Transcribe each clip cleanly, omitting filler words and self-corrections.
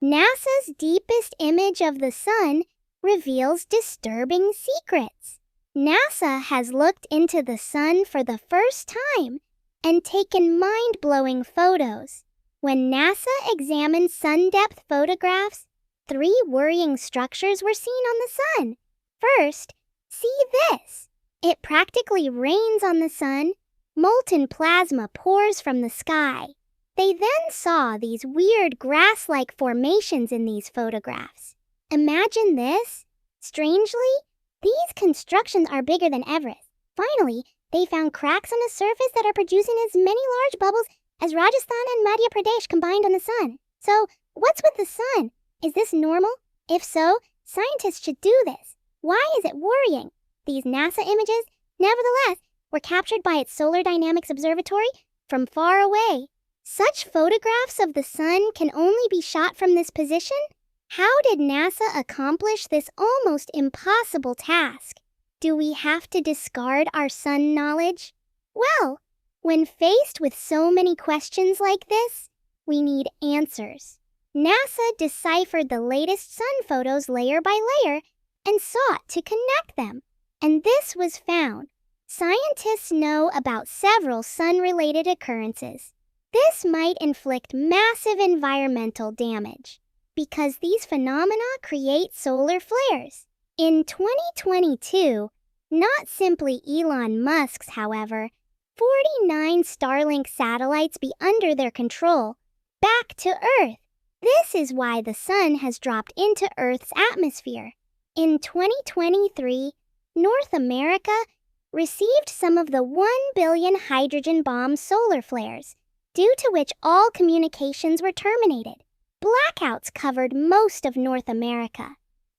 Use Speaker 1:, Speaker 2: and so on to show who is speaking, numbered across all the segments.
Speaker 1: NASA's deepest image of the sun reveals disturbing secrets. NASA has looked into the sun for the first time and taken mind-blowing photos. When NASA examined sun-depth photographs, 3 worrying structures were seen on the sun. First, see this. It practically rains on the sun. Molten plasma pours from the sky. They then saw these weird grass-like formations in these photographs. Imagine this. Strangely, these constructions are bigger than Everest. Finally, they found cracks on the surface that are producing as many large bubbles as Rajasthan and Madhya Pradesh combined on the sun. So, what's with the sun? Is this normal? If so, scientists should do this. Why is it worrying? These NASA images, nevertheless, were captured by its Solar Dynamics Observatory from far away. Such photographs of the sun can only be shot from this position? How did NASA accomplish this almost impossible task? Do we have to discard our sun knowledge? Well, when faced with so many questions like this, we need answers. NASA deciphered the latest sun photos layer by layer and sought to connect them. And this was found. Scientists know about several sun-related occurrences. This might inflict massive environmental damage because these phenomena create solar flares. In 2022, not simply Elon Musk's, however, 49 Starlink satellites be under their control, back to Earth. This is why the sun has dropped into Earth's atmosphere. In 2023, North America received some of the 1 billion hydrogen bomb solar flares, due to which all communications were terminated. Blackouts covered most of North America.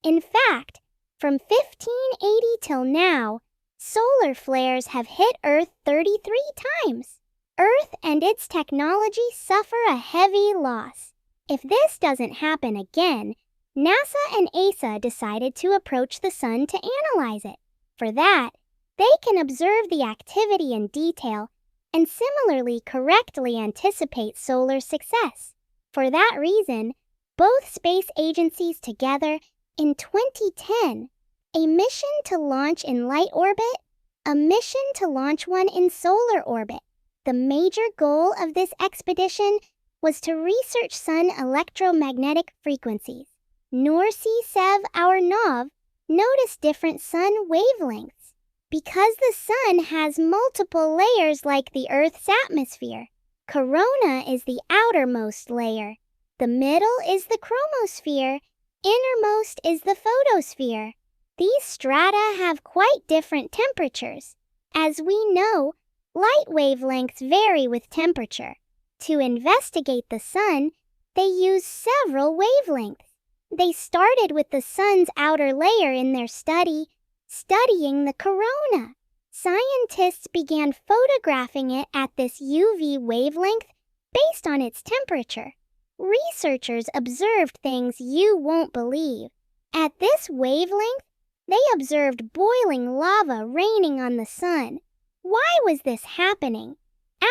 Speaker 1: In fact, from 1580 till now, solar flares have hit Earth 33 times. Earth and its technology suffer a heavy loss. If this doesn't happen again, NASA and ESA decided to approach the sun to analyze it. For that, they can observe the activity in detail and similarly correctly anticipate solar success. For that reason, both space agencies together in 2010, a mission to launch in light orbit, a mission to launch one in solar orbit. The major goal of this expedition was to research sun electromagnetic frequencies. Norsi Sev our Nov noticed different sun wavelengths. Because the sun has multiple layers like the Earth's atmosphere, corona is the outermost layer. The middle is the chromosphere. Innermost is the photosphere. These strata have quite different temperatures. As we know, light wavelengths vary with temperature. To investigate the sun, they used several wavelengths. They started with the sun's outer layer in their study, studying the corona. Scientists began photographing it at this UV wavelength based on its temperature. Researchers observed things you won't believe. At this wavelength, they observed boiling lava raining on the sun. Why was this happening?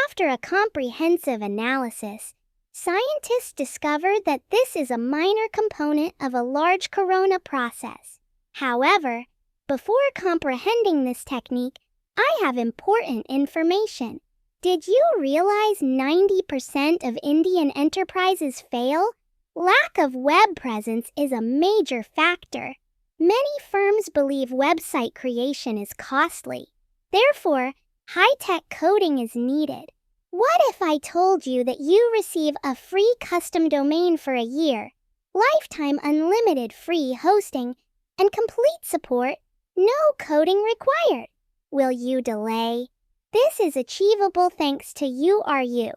Speaker 1: After a comprehensive analysis, scientists discovered that this is a minor component of a large corona process. However, before comprehending this technique, I have important information. Did you realize 90% of Indian enterprises fail? Lack of web presence is a major factor. Many firms believe website creation is costly. Therefore, high-tech coding is needed. What if I told you that you receive a free custom domain for a year, lifetime unlimited free hosting, and complete support, no coding required? Will you delay? This is achievable thanks to URU,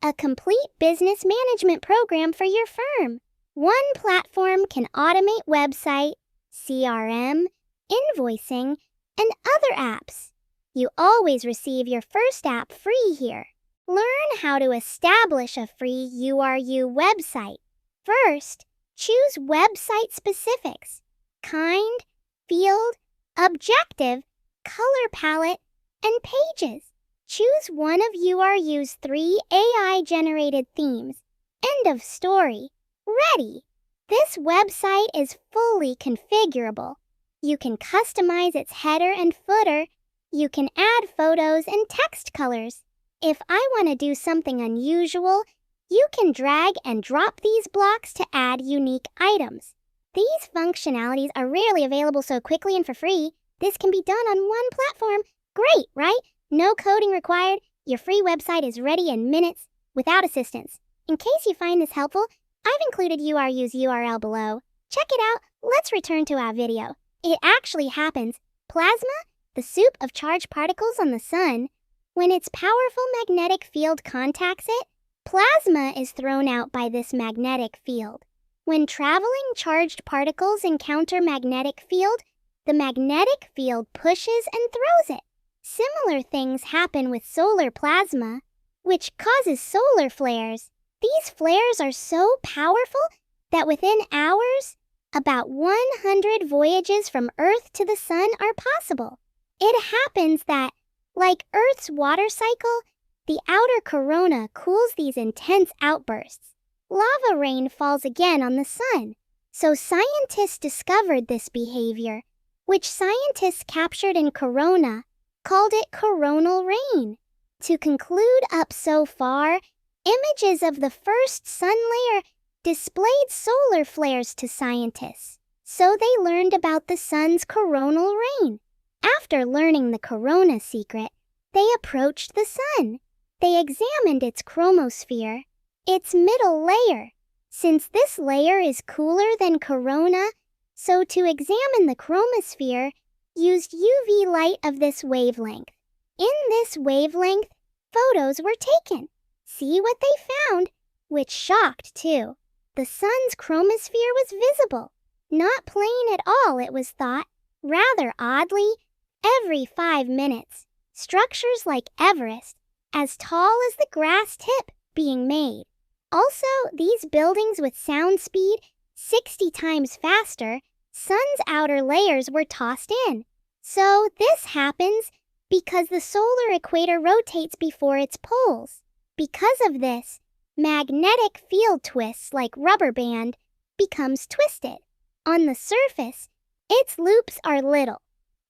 Speaker 1: a complete business management program for your firm. One platform can automate website, CRM, invoicing, and other apps. You always receive your first app free here. Learn how to establish a free URU website. First, choose website specifics: kind, field, objective, color palette, and pages. Choose one of URU's 3 AI-generated themes. End of story. Ready. This website is fully configurable. You can customize its header and footer. You can add photos and text colors. If I want to do something unusual, you can drag and drop these blocks to add unique items. These functionalities are rarely available so quickly and for free. This can be done on one platform. Great, right? No coding required. Your free website is ready in minutes without assistance. In case you find this helpful, I've included URU's URL below. Check it out. Let's return to our video. It actually happens. Plasma, the soup of charged particles on the sun, when its powerful magnetic field contacts it, plasma is thrown out by this magnetic field. When traveling charged particles encounter magnetic field, the magnetic field pushes and throws it. Similar things happen with solar plasma, which causes solar flares. These flares are so powerful that within hours, about 100 voyages from Earth to the sun are possible. It happens that, like Earth's water cycle, the outer corona cools these intense outbursts. Lava rain falls again on the sun. So scientists discovered this behavior, which scientists captured in Corona, called it coronal rain. To conclude up so far, images of the first sun layer displayed solar flares to scientists, so they learned about the sun's coronal rain. After learning the corona secret, they approached the sun. They examined its chromosphere, its middle layer. Since this layer is cooler than corona, so to examine the chromosphere, used UV light of this wavelength. In this wavelength, photos were taken. See what they found, which shocked too. The sun's chromosphere was visible. Not plain at all, it was thought. Rather oddly, every 5 minutes, structures like Everest, as tall as the grass tip, being made. Also, these buildings with sound speed 60 times faster, sun's outer layers were tossed in. So this happens because the solar equator rotates before its poles. Because of this, magnetic field twists like rubber band becomes twisted. On the surface, its loops are little.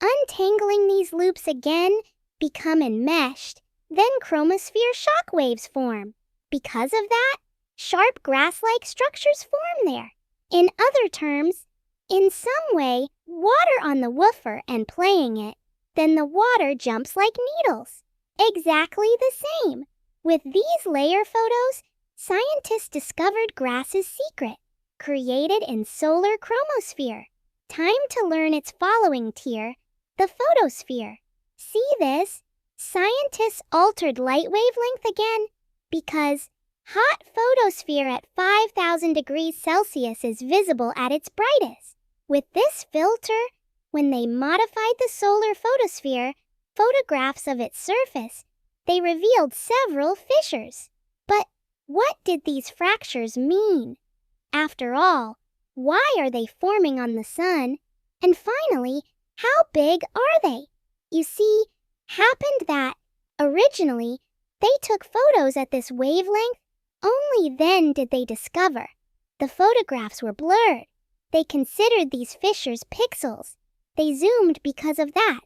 Speaker 1: Untangling these loops again become enmeshed, then chromosphere shock waves form. Because of that, sharp grass-like structures form there. In other terms, in some way, water on the woofer and playing it, then the water jumps like needles. Exactly the same. With these layer photos, scientists discovered grass's secret, created in solar chromosphere. Time to learn its following tier, the photosphere. See this? Scientists altered light wavelength again because hot photosphere at 5,000 degrees Celsius is visible at its brightest. With this filter, when they modified the solar photosphere, photographs of its surface, they revealed several fissures. But what did these fractures mean? After all, why are they forming on the sun? And finally, how big are they? You see, happened that, originally, they took photos at this wavelength. Only then did they discover the photographs were blurred. They considered these fissures pixels. They zoomed because of that.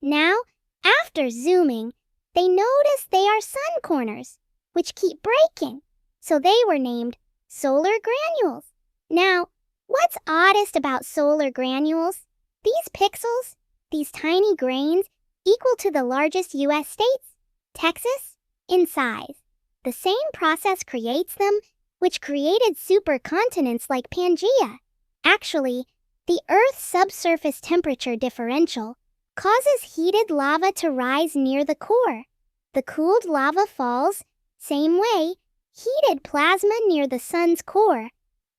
Speaker 1: Now, after zooming, they noticed they are sun corners, which keep breaking. So they were named solar granules. Now, what's oddest about solar granules? These pixels, these tiny grains, equal to the largest U.S. states, Texas, in size. The same process creates them, which created supercontinents like Pangaea. Actually, the Earth's subsurface temperature differential causes heated lava to rise near the core. The cooled lava falls, same way, heated plasma near the sun's core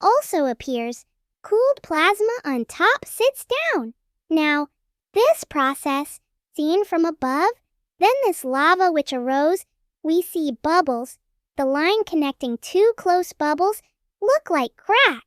Speaker 1: also appears. Cooled plasma on top sits down. Now, this process, seen from above, then this lava which arose, we see bubbles. The line connecting two close bubbles look like crack.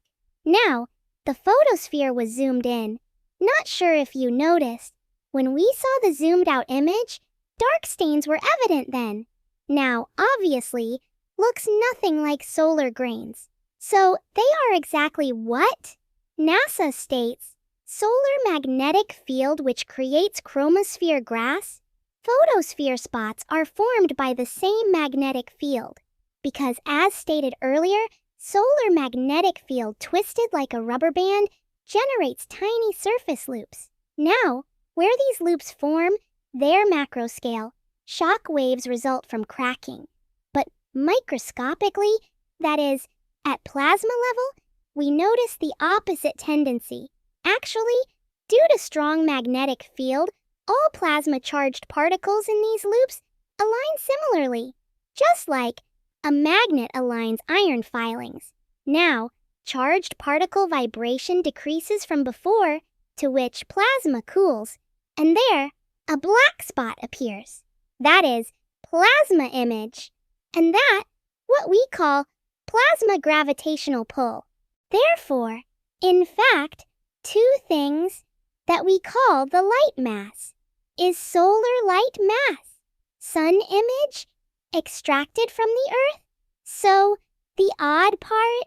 Speaker 1: Now, the photosphere was zoomed in. Not sure if you noticed. When we saw the zoomed out image, dark stains were evident then. Now, obviously, looks nothing like solar grains. So they are exactly what? NASA states, solar magnetic field which creates chromosphere grass. Photosphere spots are formed by the same magnetic field because, as stated earlier, solar magnetic field twisted like a rubber band generates tiny surface loops. Now, where these loops form, their macro scale, shock waves result from cracking. But microscopically, that is, at plasma level, we notice the opposite tendency. Actually, due to strong magnetic field, all plasma-charged particles in these loops align similarly, just like a magnet aligns iron filings. Now, charged particle vibration decreases from before, to which plasma cools, and there, a black spot appears. That is, plasma image, and that, what we call plasma gravitational pull. Therefore, in fact, two things that we call the light mass is solar light mass, sun image, extracted from the Earth. So, the odd part,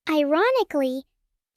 Speaker 1: ironically,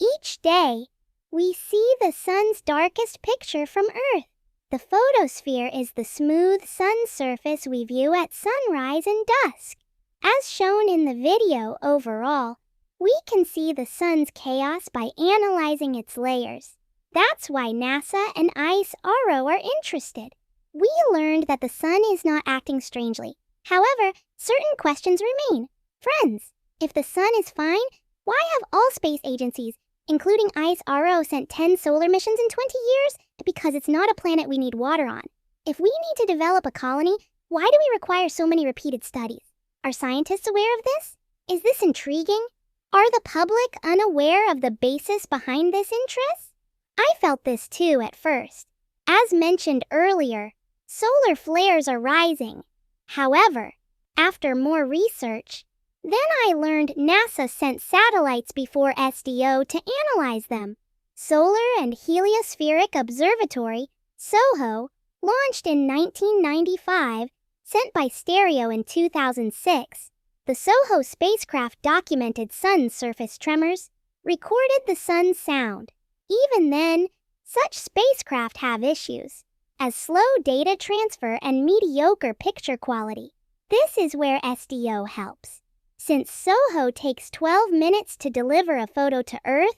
Speaker 1: each day, we see the sun's darkest picture from Earth. The photosphere is the smooth sun surface we view at sunrise and dusk. As shown in the video overall, we can see the sun's chaos by analyzing its layers. That's why NASA and ICE-RO are interested. We learned that the sun is not acting strangely. However, certain questions remain. Friends, if the sun is fine, why have all space agencies, including ICE-RO, sent 10 solar missions in 20 years? Because it's not a planet we need water on. If we need to develop a colony, why do we require so many repeated studies? Are scientists aware of this? Is this intriguing? Are the public unaware of the basis behind this interest? I felt this too at first. As mentioned earlier, solar flares are rising. However, after more research, then I learned NASA sent satellites before SDO to analyze them. Solar and Heliospheric Observatory, SOHO, launched in 1995, sent by Stereo in 2006. The SOHO spacecraft documented sun surface tremors, recorded the sun's sound. Even then, such spacecraft have issues, as slow data transfer and mediocre picture quality. This is where SDO helps. Since SOHO takes 12 minutes to deliver a photo to Earth,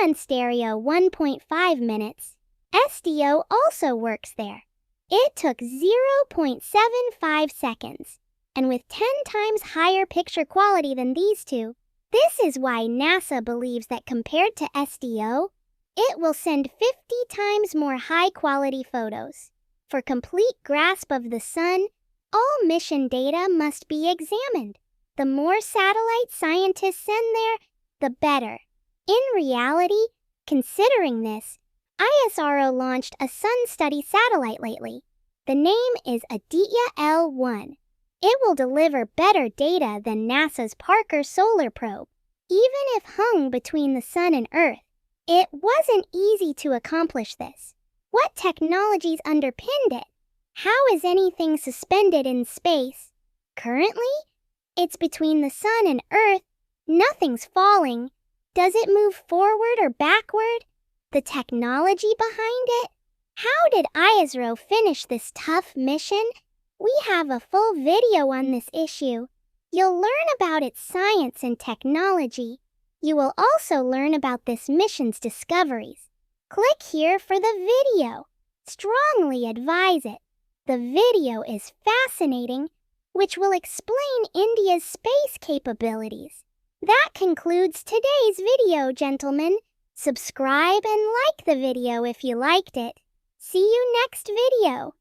Speaker 1: and Stereo 1.5 minutes, SDO also works there. It took 0.75 seconds, and with 10 times higher picture quality than these two. This is why NASA believes that compared to SDO, it will send 50 times more high-quality photos. For complete grasp of the sun, all mission data must be examined. The more satellites scientists send there, the better. In reality, considering this, ISRO launched a sun study satellite lately. The name is Aditya L1. It will deliver better data than NASA's Parker Solar Probe. Even if hung between the sun and Earth, it wasn't easy to accomplish this. What technologies underpinned it? How is anything suspended in space? Currently, it's between the sun and Earth. Nothing's falling. Does it move forward or backward? The technology behind it? How did ISRO finish this tough mission? We have a full video on this issue. You'll learn about its science and technology. You will also learn about this mission's discoveries. Click here for the video. Strongly advise it. The video is fascinating, which will explain India's space capabilities. That concludes today's video, gentlemen. Subscribe and like the video if you liked it. See you next video.